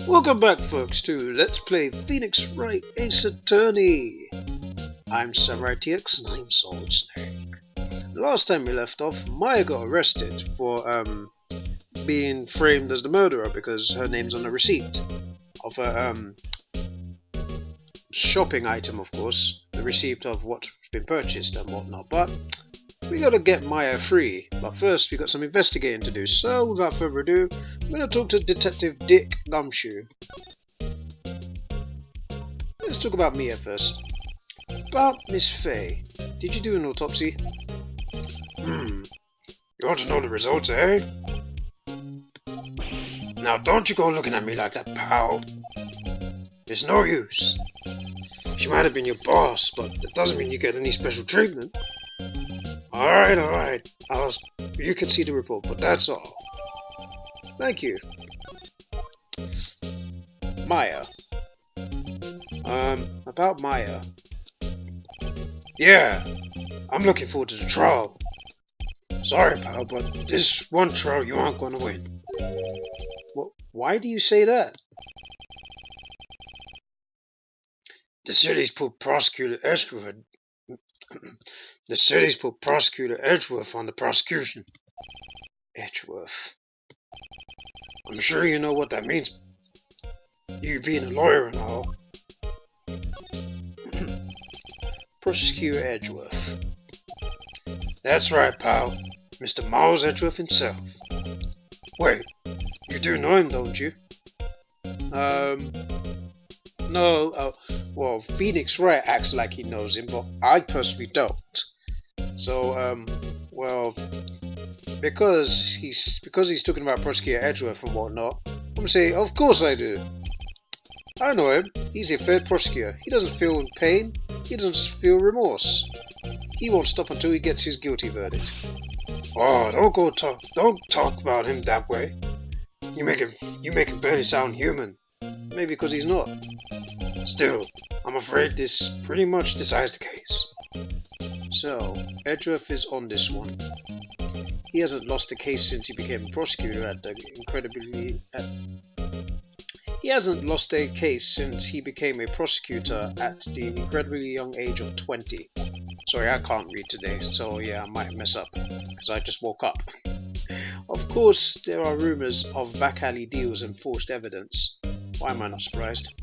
Welcome back, folks, to Let's Play Phoenix Wright Ace Attorney. I'm SamuraiT-X and I'm Solid Snake. Last time we left off, Maya got arrested for being framed as the murderer because her name's on the receipt of her shopping item, of course, the receipt of what's been purchased and whatnot. But we gotta get Maya free. But first, we got some investigating to do. So, without further ado, I'm gonna talk to Detective Dick Gumshoe. Let's talk about Mia first. About Miss Faye. Did you do an autopsy? You want to know the results, eh? Now don't you go looking at me like that, pal. It's no use. She might have been your boss, but that doesn't mean you get any special treatment. Alright. You can see the report, but that's all. Thank you. Maya. About Maya. Yeah, I'm looking forward to the trial. Sorry, pal, but this one trial you aren't gonna win. Why do you say that? The city's put Prosecutor Edgeworth. On the prosecution. Edgeworth. I'm sure you know what that means. You being a lawyer and all. Prosecutor Edgeworth. That's right, pal. Mr. Miles Edgeworth himself. Wait, you do know him, don't you? No. Well, Phoenix Wright acts like he knows him, but I personally don't. So, well, because he's talking about Prosecutor Edgeworth and whatnot, I'm gonna say, of course I do. I know him. He's a fair prosecutor. He doesn't feel pain. He doesn't feel remorse. He won't stop until he gets his guilty verdict. Oh, don't talk about him that way. You make him barely sound human. Maybe because he's not. Still, I'm afraid this pretty much decides the case. So, Edgeworth is on this one. He hasn't lost a case since he became a prosecutor He hasn't lost a case since he became a prosecutor at the incredibly young age of 20. Sorry, I can't read today, so yeah, I might mess up, because I just woke up. Of course, there are rumours of back alley deals and forged evidence. Why am I not surprised?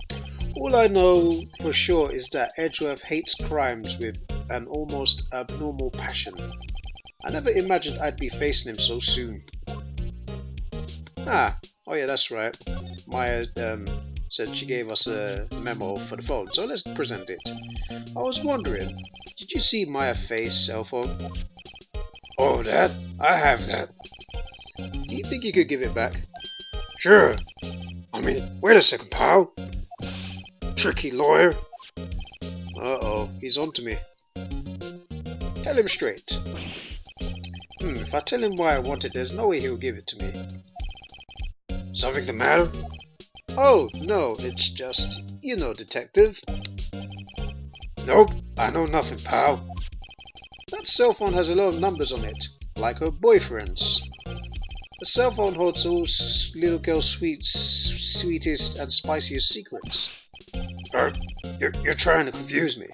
All I know for sure is that Edgeworth hates crimes with an almost abnormal passion. I never imagined I'd be facing him so soon. Oh yeah, that's right. Maya said she gave us a memo for the phone, so let's present it. I was wondering, did you see Maya Faye's cell phone? Oh, that? I have that. Do you think you could give it back? Sure. I mean, wait a second, pal. Tricky lawyer. Uh-oh, he's on to me. Tell him straight. If I tell him why I want it, there's no way he'll give it to me. Something the matter? Oh, no, it's just, you know, detective. Nope, I know nothing, pal. That cell phone has a lot of numbers on it, like her boyfriend's. The cell phone holds all little girl's sweetest and spiciest secrets. You're trying to confuse me.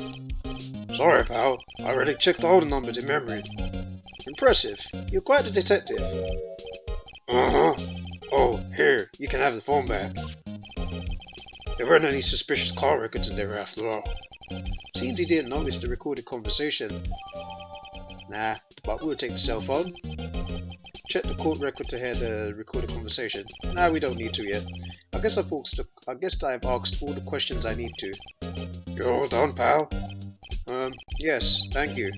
Sorry, pal. I already checked all the numbers in memory. Impressive. You're quite a detective. Uh-huh. Oh, here, you can have the phone back. There weren't any suspicious call records in there after all. Seems he didn't notice the recorded conversation. Nah, but we'll take the cell phone. Check the court record to hear the recorded conversation. Nah, we don't need to yet. I guess I've asked all the questions I need to. You're all done, pal? Yes, thank you.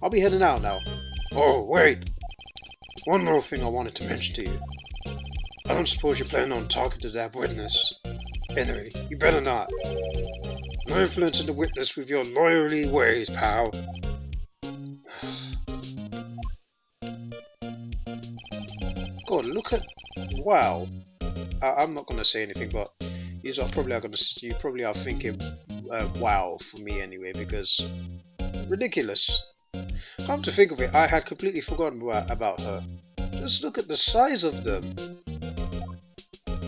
I'll be heading out now. Oh, wait. One more thing I wanted to mention to you. I don't suppose you plan on talking to that witness. Anyway, you better not. No influencing the witness with your lawyerly ways, pal. God, look at... Wow. I'm not going to say anything, but you probably are thinking, wow, for me anyway, because... Ridiculous. Come to think of it, I had completely forgotten about her. Just look at the size of them.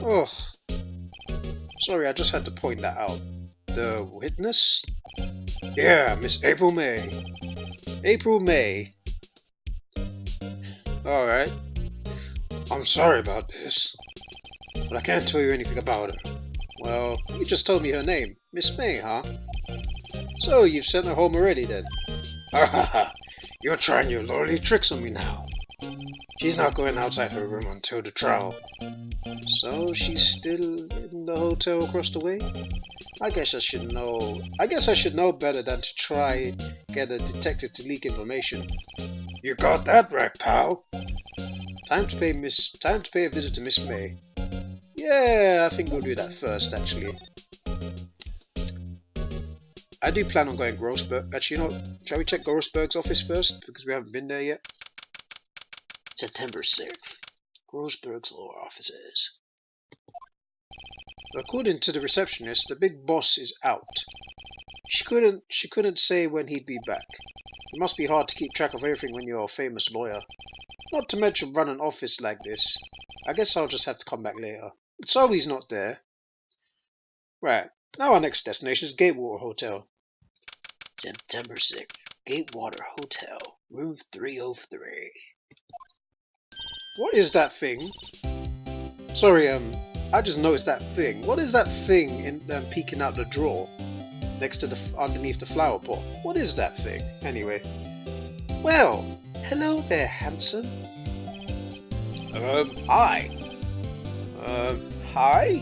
Oh, Sorry, I just had to point that out. The witness? Yeah, Miss April May. April May. Alright. I'm sorry about this, but I can't tell you anything about her. Well, you just told me her name. Miss May, huh? So, you've sent her home already then? Ha ha ha! You're trying your lordly tricks on me now. She's not going outside her room until the trial. So, she's still in the hotel across the way? I guess I should know better than to try get a detective to leak information. You got that right, pal. Time to pay a visit to Miss May. Yeah, I think we'll do that first, actually. I do plan on going Grossberg. Actually, you know, shall we check Grossberg's office first? Because we haven't been there yet. September 6th. Grossberg's law offices. According to the receptionist, the big boss is out. She couldn't say when he'd be back. It must be hard to keep track of everything when you're a famous lawyer. Not to mention run an office like this. I guess I'll just have to come back later. So he's not there. Right. Now our next destination is Gatewater Hotel. September 6th. Gatewater Hotel. Room 303. What is that thing? Sorry, I just noticed that thing. What is that thing in peeking out the drawer? Next to underneath the flower pot. What is that thing? Anyway. Well, hello there, handsome. Hi. Hi?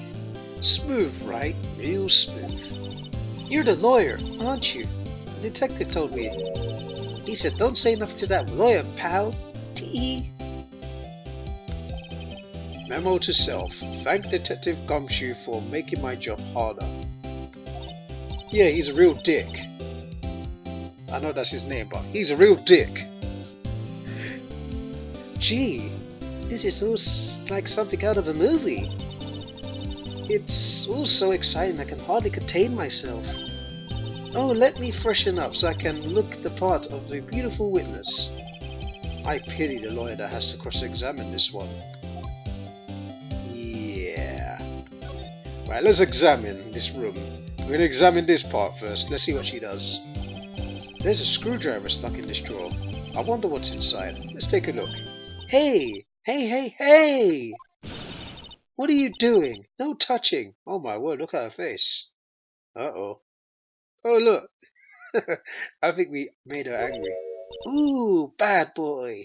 Smooth, right? Real smooth. You're the lawyer, aren't you? The detective told me. He said, don't say nothing to that lawyer, pal. Tee. Memo to self. Thank Detective Gumshoe for making my job harder. Yeah, he's a real dick. I know that's his name, but he's a real dick. Gee, this is all like something out of a movie. It's all so exciting I can hardly contain myself. Oh, let me freshen up so I can look the part of the beautiful witness. I pity the lawyer that has to cross-examine this one. Yeah. Right, let's examine this room. We're going to examine this part first. Let's see what she does. There's a screwdriver stuck in this drawer. I wonder what's inside. Let's take a look. Hey! Hey, hey, hey! What are you doing? No touching. Oh my word, look at her face. Uh-oh. Oh, look. I think we made her angry. Ooh, bad boy.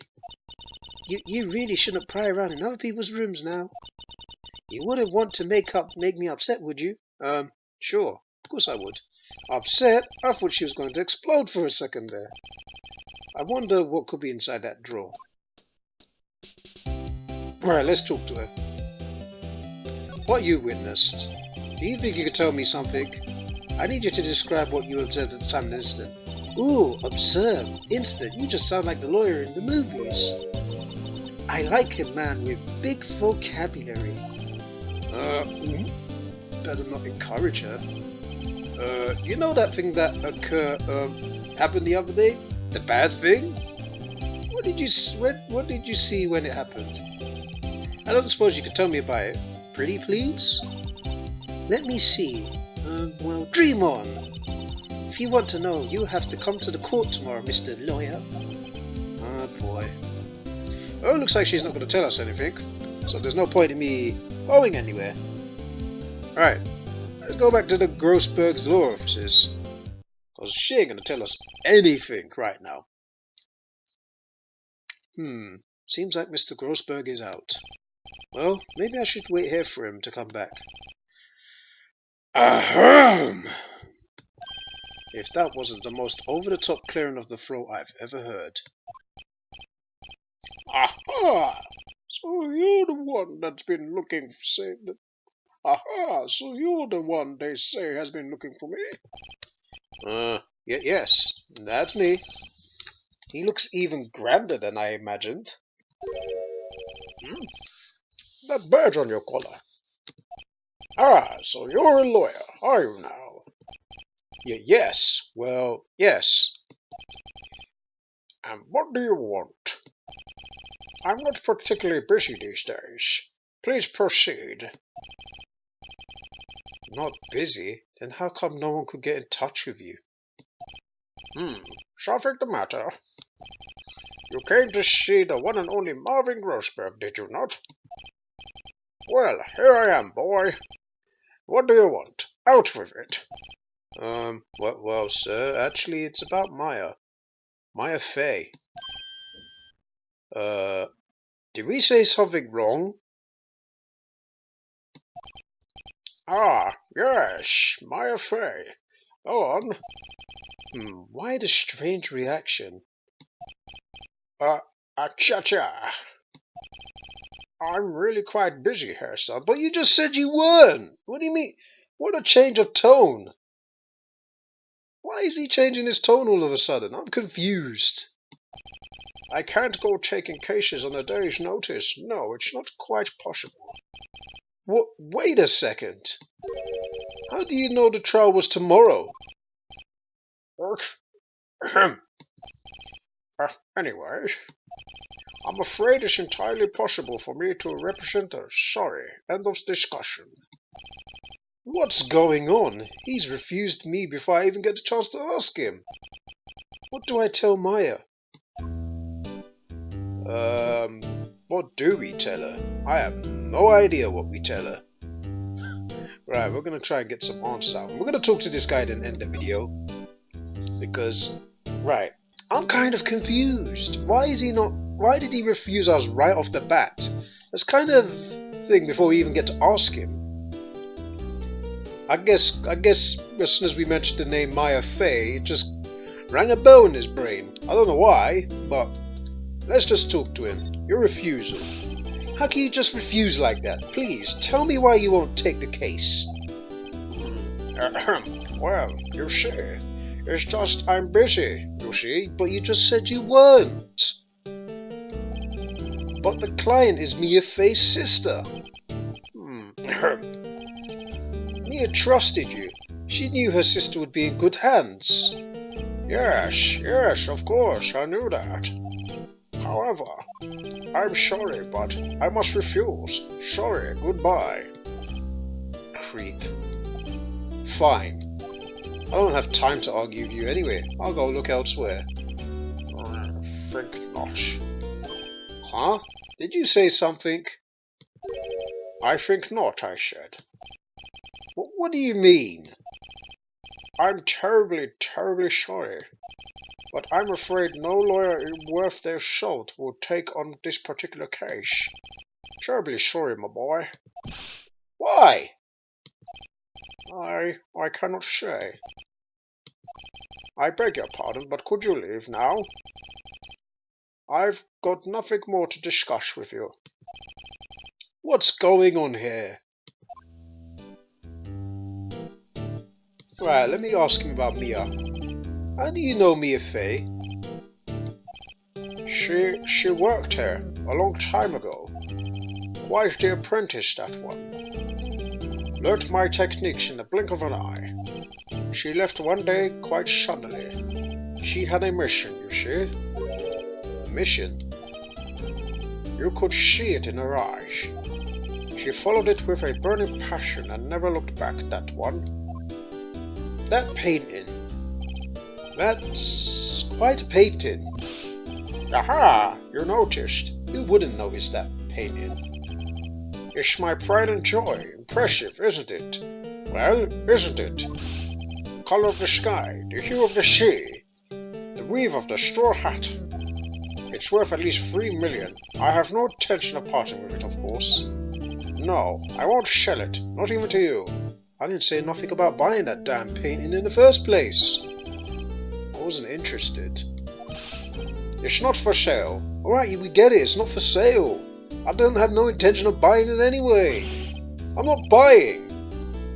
You really shouldn't pry around in other people's rooms now. You wouldn't want to make me upset, would you? Sure. Of course I would. Upset? I thought she was going to explode for a second there. I wonder what could be inside that drawer. Alright, let's talk to her. What you witnessed? Do you think you could tell me something? I need you to describe what you observed at the time of the incident. Ooh, observe. Incident? You just sound like the lawyer in the movies. I like a man with big vocabulary. Better not encourage her. You know that thing that happened the other day? The bad thing? What did you see when it happened? I don't suppose you could tell me about it. Pretty please? Let me see. Well, dream on. If you want to know, you have to come to the court tomorrow, Mr. Lawyer. Oh boy. Oh, looks like she's not going to tell us anything. So there's no point in me going anywhere. Alright. Let's go back to the Grossberg's law offices. Because she ain't going to tell us anything right now. Seems like Mr. Grossberg is out. Well, maybe I should wait here for him to come back. Ahem! If that wasn't the most over-the-top clearing of the throat I've ever heard. Aha! So you're the one that's been looking for say that. Aha! So you're the one they say has been looking for me? Yes, that's me. He looks even grander than I imagined. That badge on your collar. Ah, so you're a lawyer, are you now? Yes, well, yes. And what do you want? I'm not particularly busy these days. Please proceed. Not busy? Then how come no one could get in touch with you? Something the matter? You came to see the one and only Marvin Grossberg, did you not? Well, here I am, boy. What do you want? Out with it. Well, sir, actually it's about Maya. Maya Fey. Did we say something wrong? Ah, yes, Maya Fey. Go on. Why the strange reaction? Cha-cha. I'm really quite busy here, son. But you just said you weren't! What do you mean? What a change of tone! Why is he changing his tone all of a sudden? I'm confused. I can't go taking cases on a day's notice. No, it's not quite possible. What? Wait a second. How do you know the trial was tomorrow? Anyway, I'm afraid it's entirely possible for me to represent her. Sorry. End of discussion. What's going on? He's refused me before I even get the chance to ask him. What do I tell Maya? What do we tell her? I have no idea what we tell her. Right, we're gonna try and get some answers out. We're gonna talk to this guy and end the video. Because, right, I'm kind of confused. Why did he refuse us right off the bat? That's kind of thing before we even get to ask him. I guess as soon as we mentioned the name Maya Fey, it just rang a bell in his brain. I don't know why, but let's just talk to him. Your refusal. How can you just refuse like that? Please, tell me why you won't take the case. Well, you see, it's just I'm busy, you see. But you just said you weren't. But the client is Mia Fey's sister. Mia trusted you. She knew her sister would be in good hands. Yes, of course, I knew that. However, I'm sorry, but I must refuse. Sorry, goodbye. Creep. Fine. I don't have time to argue with you anyway. I'll go look elsewhere. Think not. Huh? Did you say something? I think not, I said. What do you mean? I'm terribly sorry. But I'm afraid no lawyer worth their salt will take on this particular case. Terribly sorry, my boy. Why? I cannot say. I beg your pardon, but could you leave now? I've got nothing more to discuss with you. What's going on here? Right, let me ask him about Mia. How do you know Mia Fey? She worked here a long time ago. Quite the apprentice, that one. Learnt my techniques in the blink of an eye. She left one day quite suddenly. She had a mission, you see. A mission? You could see it in her eyes. She followed it with a burning passion and never looked back, that one. That painting. That's quite a painting. Aha! You noticed. Who wouldn't notice that painting? It's my pride and joy. Impressive, isn't it? Well, isn't it? The color of the sky, the hue of the sea, the weave of the straw hat. It's worth at least 3 million. I have no intention of parting with it, of course. No, I won't sell it, not even to you. I didn't say nothing about buying that damn painting in the first place. I wasn't interested. It's not for sale. Alright, we get it, it's not for sale. I don't have no intention of buying it anyway. I'm not buying.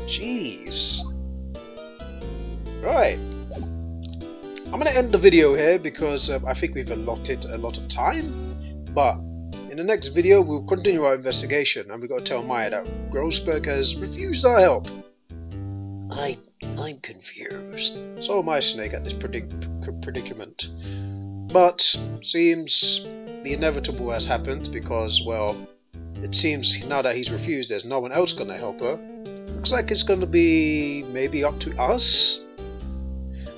Jeez. Right. I'm going to end the video here because I think we've allotted a lot of time. But in the next video we'll continue our investigation and we've got to tell Maya that Grossberg has refused our help. I'm confused. So am I, Snake, at this predicament. But seems the inevitable has happened because, well, it seems now that he's refused there's no one else going to help her. looks like it's going to be maybe up to us.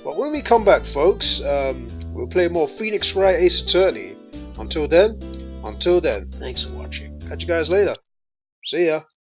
But when we come back, folks, we'll play more Phoenix Wright Ace Attorney. Until then, thanks for watching. Catch you guys later. See ya.